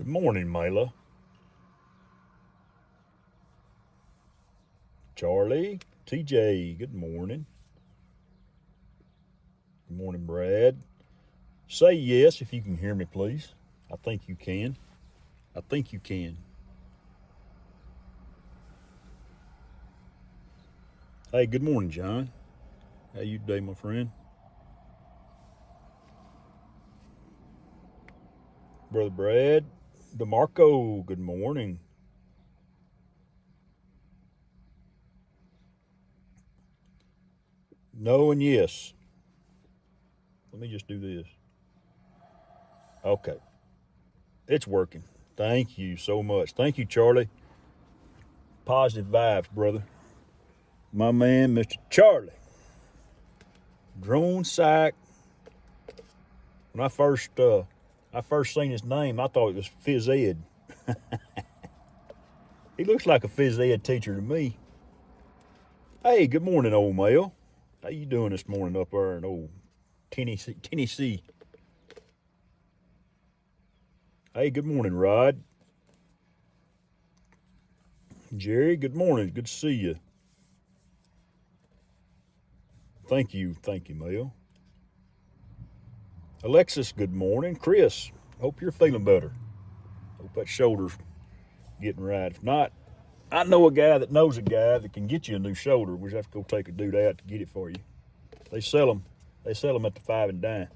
morning, Mela. Charlie, TJ, good morning. Good morning, Brad. Say yes if you can hear me, please. I think you can. I think you can. Hey, good morning, John. How you today, my friend? Brother Brad, DeMarco, good morning. No and yes. Let me just do this. Okay. It's working. Thank you so much. Thank you, Charlie. Positive vibes, brother. My man, Mr. Charlie. Drone Sack. When I first seen his name, I thought it was phys ed. He looks like a phys ed teacher to me. Hey, good morning, old Mel. How you doing this morning up there in old Tennessee? Hey, good morning, Rod. Jerry, good morning. Good to see you. Thank you, Mel. Alexis, good morning. Chris, hope you're feeling better. Hope that shoulder's getting right. If not, I know a guy that knows a guy that can get you a new shoulder. We just have to go take a dude out to get it for you. They sell them. They sell them at the 5 and dime.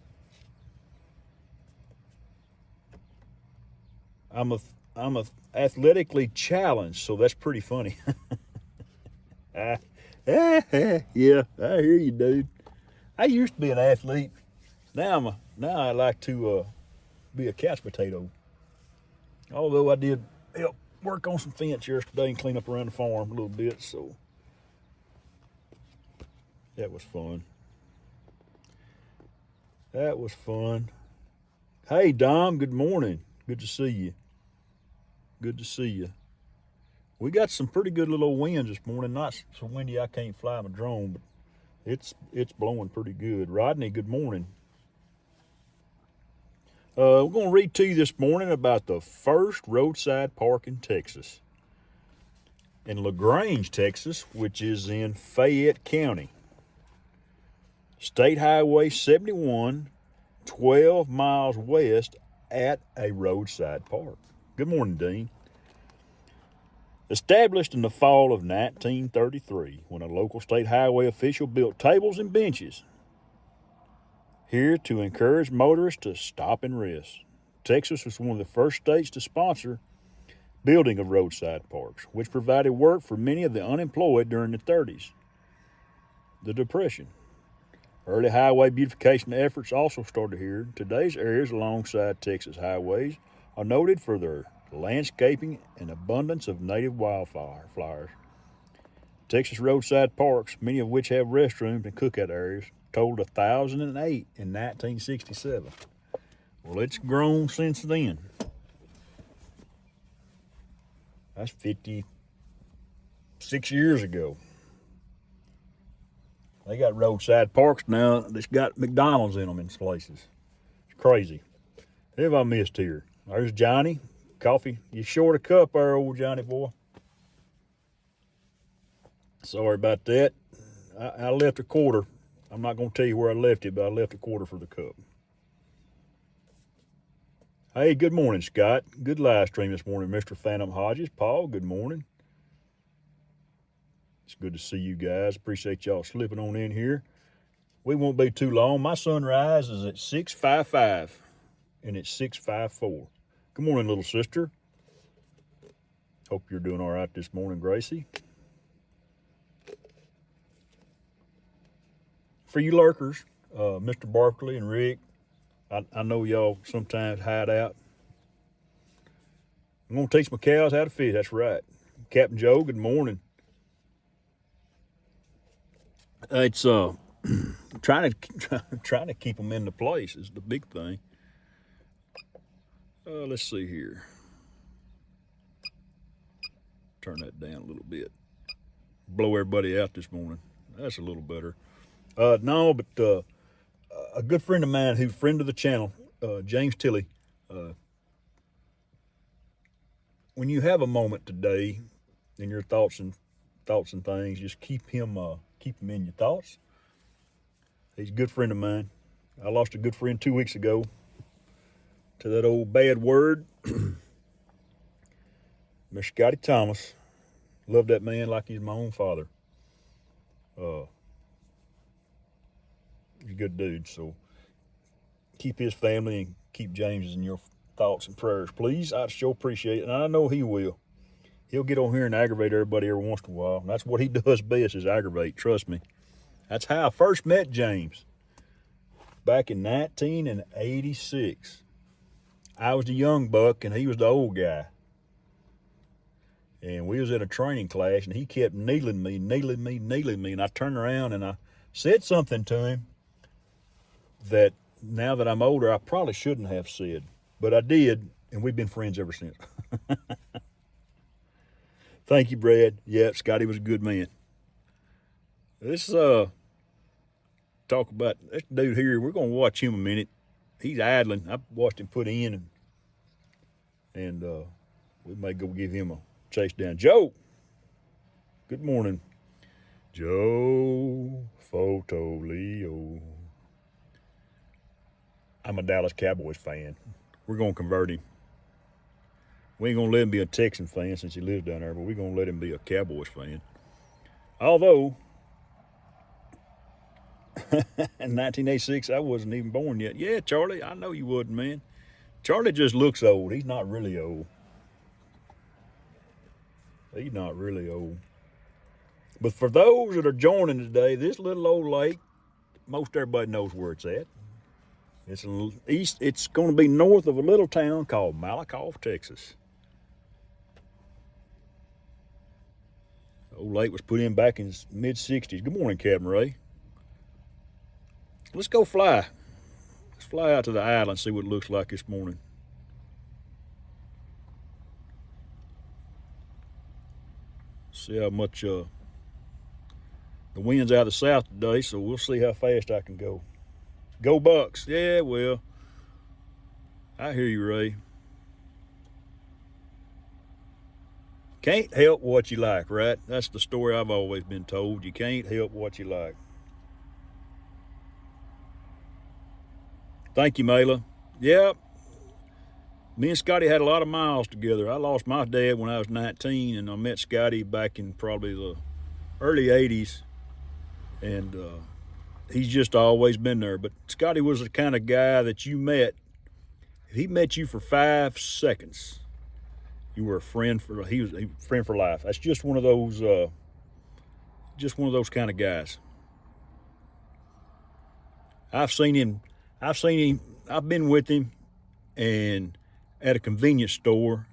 I'm a athletically challenged, so that's pretty funny. Yeah, I hear you, dude. I used to be an athlete. Now I like to be a couch potato. Although I did help work on some fence yesterday and clean up around the farm a little bit, so that was fun. That was fun. Hey, Dom, good morning. Good to see you. Good to see you. We got some pretty good little winds this morning. Not so windy I can't fly my drone, but it's blowing pretty good. Rodney, good morning. We're going to read to you this morning about the first roadside park in Texas. In LaGrange, Texas, which is in Fayette County. State Highway 71, 12 miles west at a roadside park. Good morning, Dean. Established in the fall of 1933, when a local state highway official built tables and benches here to encourage motorists to stop and rest. Texas was one of the first states to sponsor building of roadside parks, which provided work for many of the unemployed during the 30s. The Depression. Early highway beautification efforts also started here. Today's areas alongside Texas highways are noted for their landscaping and abundance of native wildflowers. Texas roadside parks, many of which have restrooms and cookout areas, totaled 1,008 in 1967. Well, it's grown since then. That's 56 years ago. They got roadside parks now that's got McDonald's in them in places. It's crazy. Who have I missed here? There's Johnny. Coffee. You short a cup there, old Johnny boy. Sorry about that. I left a quarter. I'm not going to tell you where I left it, but I left a quarter for the cup. Hey, good morning, Scott. Good live stream this morning, Mr. Phantom Hodges. Paul, good morning. It's good to see you guys. Appreciate y'all slipping on in here. We won't be too long. My sunrise is at 6:55, and it's 6:54. Good morning, little sister. Hope you're doing all right this morning, Gracie. For you lurkers, Mr. Barkley and Rick, I know y'all sometimes hide out. I'm going to teach my cows how to fish. That's right. Captain Joe, good morning. It's trying to keep them into place is the big thing. Let's see here. Turn that down a little bit. Blow everybody out this morning. That's a little better. No, but a good friend of mine who's a friend of the channel, James Tilley, when you have a moment today in your thoughts and things, just keep him in your thoughts. He's a good friend of mine. I lost a good friend 2 weeks ago to that old bad word. Mr. Scotty Thomas. Love that man like he's my own father. He's a good dude, so keep his family and keep James's in your thoughts and prayers, please. I'd sure appreciate it, and I know he will. He'll get on here and aggravate everybody every once in a while. And that's what he does best, is aggravate, trust me. That's how I first met James back in 1986. I was the young buck and he was the old guy. And we was in a training class and he kept needling me. And I turned around and I said something to him that now that I'm older, I probably shouldn't have said. But I did, and we've been friends ever since. Thank you, Brad. Yeah, Scotty was a good man. Let's talk about this dude here. We're going to watch him a minute. He's idling. I watched him put in, and we may go give him a chase down. Joe, good morning. Joe Fotolio. I'm a Dallas Cowboys fan. We're going to convert him. We ain't going to let him be a Texan fan since he lives down there, but we're going to let him be a Cowboys fan. Although, in 1986, I wasn't even born yet. Yeah, Charlie, I know you wouldn't, man. Charlie just looks old. He's not really old. He's not really old. But for those that are joining today, this little old lake, most everybody knows where it's at. It's east. It's going to be north of a little town called Malakoff, Texas. Old lake was put in back in the mid-'60s. Good morning, Captain Ray. Let's go fly. Let's fly out to the island and see what it looks like this morning. See how much the wind's out of the south today, so we'll see how fast I can go. Go Bucks. Yeah, well, I hear you, Ray. Can't help what you like, right? That's the story I've always been told. You can't help what you like. Thank you, Mayla. Yeah, me and Scotty had a lot of miles together. I lost my dad when I was 19, and I met Scotty back in probably the early 80s. And he's just always been there. But Scotty was the kind of guy that you met. If he met you for 5 seconds, you were a friend for. He was a friend for life. That's just one of those. Kind of guys. I've seen him. I've been with him, and at a convenience store.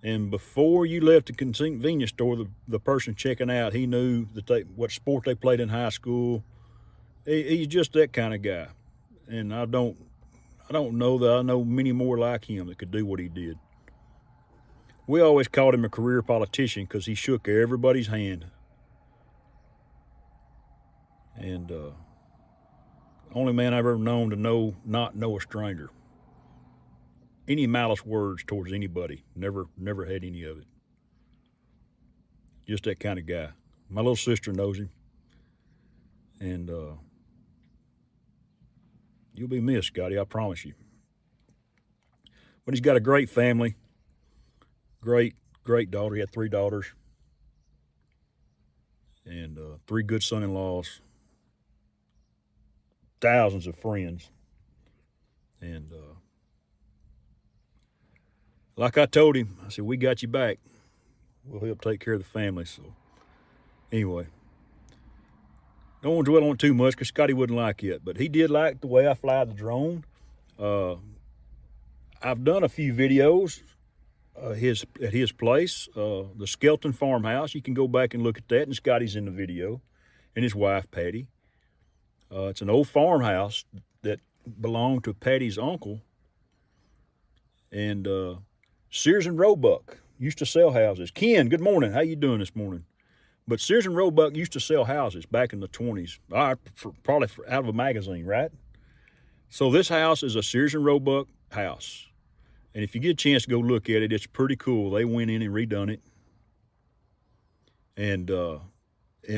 And before you left the convenience store, the person checking out, he knew that what sport they played in high school. He's just that kind of guy. And I don't know that I know many more like him that could do what he did. We always called him a career politician because he shook everybody's hand. And only man I've ever known to not know a stranger. Any malice words towards anybody. Never had any of it. Just that kind of guy. My little sister knows him. And you'll be missed, Scotty, I promise you. But he's got a great family. Great daughter. He had 3 daughters. And 3 good son-in-laws. Thousands of friends. And like I told him, I said, we got you back. We'll help take care of the family. So anyway, don't want to dwell on it too much because Scotty wouldn't like it. But he did like the way I fly the drone. I've done a few videos at his place, the Skelton Farmhouse. You can go back and look at that, and Scotty's in the video, and his wife, Patty. It's an old farmhouse that belonged to Patty's uncle. And Sears and Roebuck used to sell houses. Ken, good morning. How you doing this morning? But Sears and Roebuck used to sell houses back in the 20s, probably out of a magazine, right? So this house is a Sears and Roebuck house. And if you get a chance to go look at it, it's pretty cool. They went in and redone it. And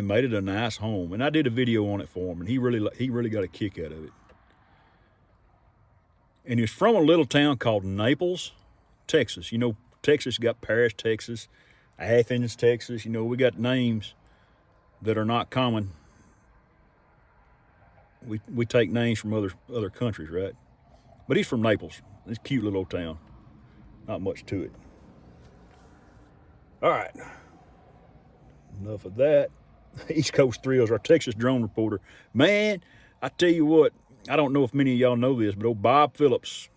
made it a nice home. And I did a video on it for him, and he really got a kick out of it. And he's from a little town called Naples, Texas. You know, Texas got Paris, Texas, Athens, Texas. You know, we got names that are not common. We take names from other countries, right? But he's from Naples. It's a cute little old town. Not much to it. All right. Enough of that. East Coast Thrills, our Texas drone reporter. Man, I tell you what, I don't know if many of y'all know this, but old Bob Phillips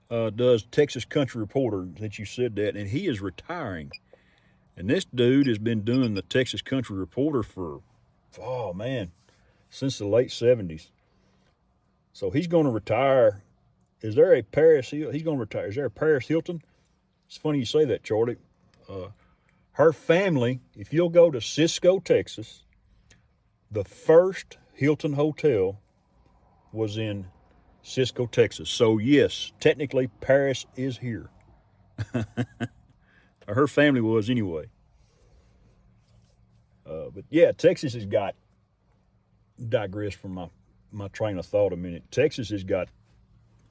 does Texas Country Reporter, since you said that, and he is retiring. And this dude has been doing the Texas Country Reporter for, oh man, since the late 70s. So he's going to retire. Is there a Paris Hilton? He's going to retire. Is there a Paris Hilton? It's funny you say that, Charlie. Her family, if you'll go to Cisco, Texas, the first Hilton Hotel was in Cisco, Texas. So yes, technically Paris is here. Her family was anyway. But yeah, Texas has got, digress from my train of thought a minute. Texas has got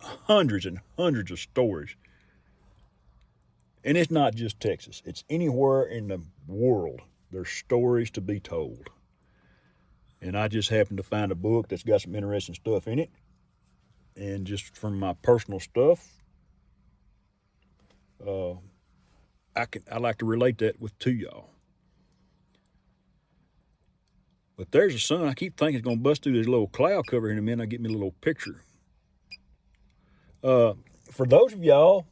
hundreds and hundreds of stories. And it's not just Texas. It's anywhere in the world. There's stories to be told. And I just happened to find a book that's got some interesting stuff in it. And just from my personal stuff, I like to relate that to y'all. But there's a sun. I keep thinking it's going to bust through this little cloud cover in a minute. I get me a little picture. For those of y'all,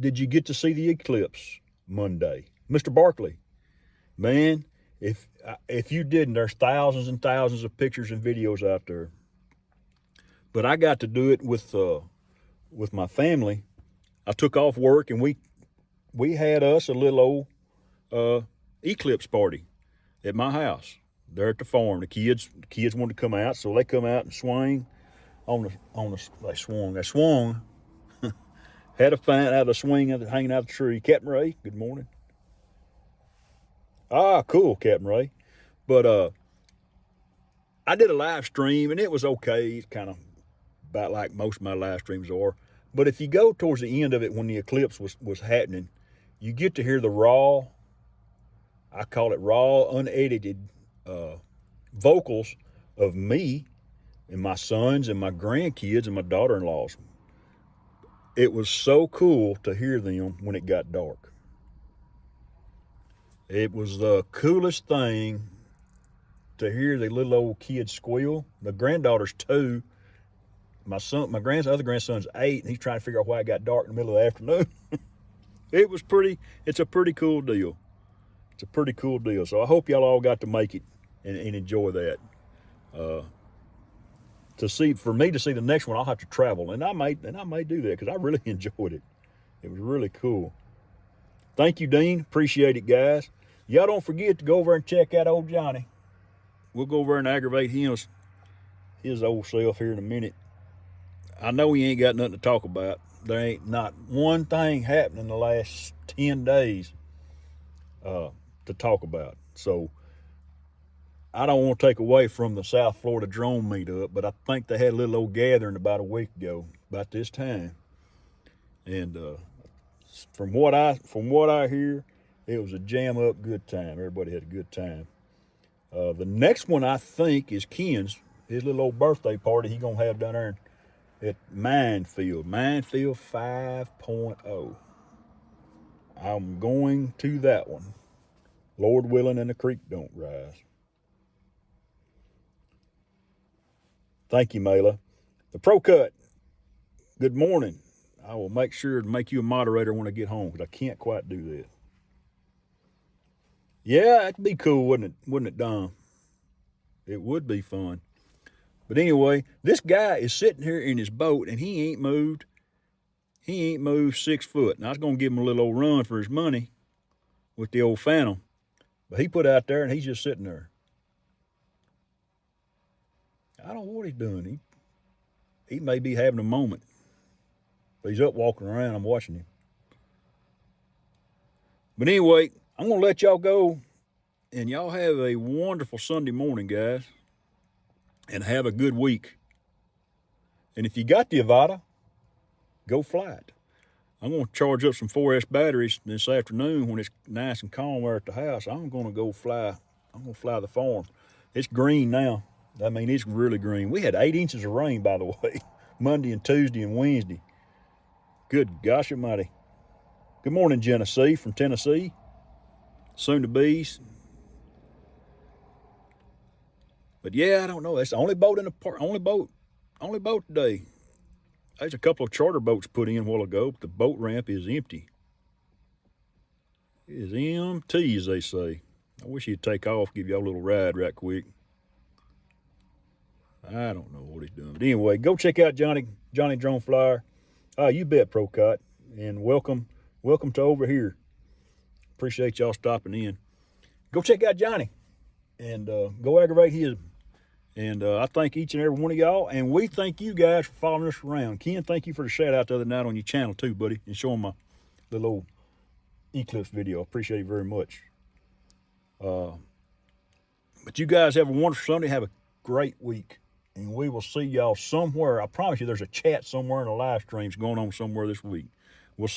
did you get to see the eclipse Monday? Mr. Barkley, man, if you didn't, there's thousands and thousands of pictures and videos out there. But I got to do it with my family. I took off work and we had us a little old eclipse party at my house there at the farm. The kids wanted to come out, so they come out and swing they swung. Had a find out a swing hanging out of the tree. Captain Ray, good morning. Ah, cool, Captain Ray. But I did a live stream and it was okay. It's kind of about like most of my live streams are. But if you go towards the end of it when the eclipse was happening, you get to hear the raw, I call it raw, unedited vocals of me and my sons and my grandkids and my daughter-in-laws. It was so cool to hear them when it got dark. It was the coolest thing to hear the little old kids squeal. The granddaughter's 2. Other grandson's 8, and he's trying to figure out why it got dark in the middle of the afternoon. It's a pretty cool deal. It's a pretty cool deal. So I hope y'all all got to make it and enjoy that. For me to see the next one, I'll have to travel, and I may do that because I really enjoyed it. It was really cool. Thank you, Dean. Appreciate it, guys. Y'all don't forget to go over and check out old Johnny. We'll go over and aggravate his old self here in a minute. I know he ain't got nothing to talk about. There ain't not one thing happening in the last 10 days to talk about. So I don't want to take away from the South Florida drone meetup, but I think they had a little old gathering about a week ago, about this time. And from what I hear, it was a jam up good time. Everybody had a good time. The next one I think is Ken's, his little old birthday party he gonna have down there at Minefield 5.0. I'm going to that one, Lord willing, and the creek don't rise. Thank you, Mela. The Pro Cut, good morning. I will make sure to make you a moderator when I get home because I can't quite do that. Yeah, it'd be cool, wouldn't it, Don? It would be fun. But anyway, this guy is sitting here in his boat and he ain't moved 6 foot. And I was going to give him a little old run for his money with the old Phantom. But he put out there and he's just sitting there. I don't know what he's doing. he may be having a moment. But he's up walking around. I'm watching him. But anyway, I'm going to let y'all go. And y'all have a wonderful Sunday morning, guys. And have a good week. And if you got the Avata, go fly it. I'm going to charge up some 4S batteries this afternoon when it's nice and calm there at the house. I'm going to go fly. I'm going to fly the farm. It's green now. I mean, it's really green. We had 8 inches of rain, by the way, Monday and Tuesday and Wednesday. Good gosh almighty. Good morning, Genesee from Tennessee. Soon to be's. But yeah, I don't know. That's the only boat in the park. Only boat today. There's a couple of charter boats put in a while ago, but the boat ramp is empty. It is empty, as they say. I wish he'd take off, give y'all a little ride right quick. I don't know what he's doing. But anyway, go check out Johnny Drone Flyer. You bet, Procot. And welcome to over here. Appreciate y'all stopping in. Go check out Johnny and go aggravate him. And I thank each and every one of y'all. And we thank you guys for following us around. Ken, thank you for the shout out the other night on your channel too, buddy. And showing my little old eclipse video. I appreciate it very much. But you guys have a wonderful Sunday. Have a great week. And we will see y'all somewhere. I promise you there's a chat somewhere in the live streams going on somewhere this week. We'll see.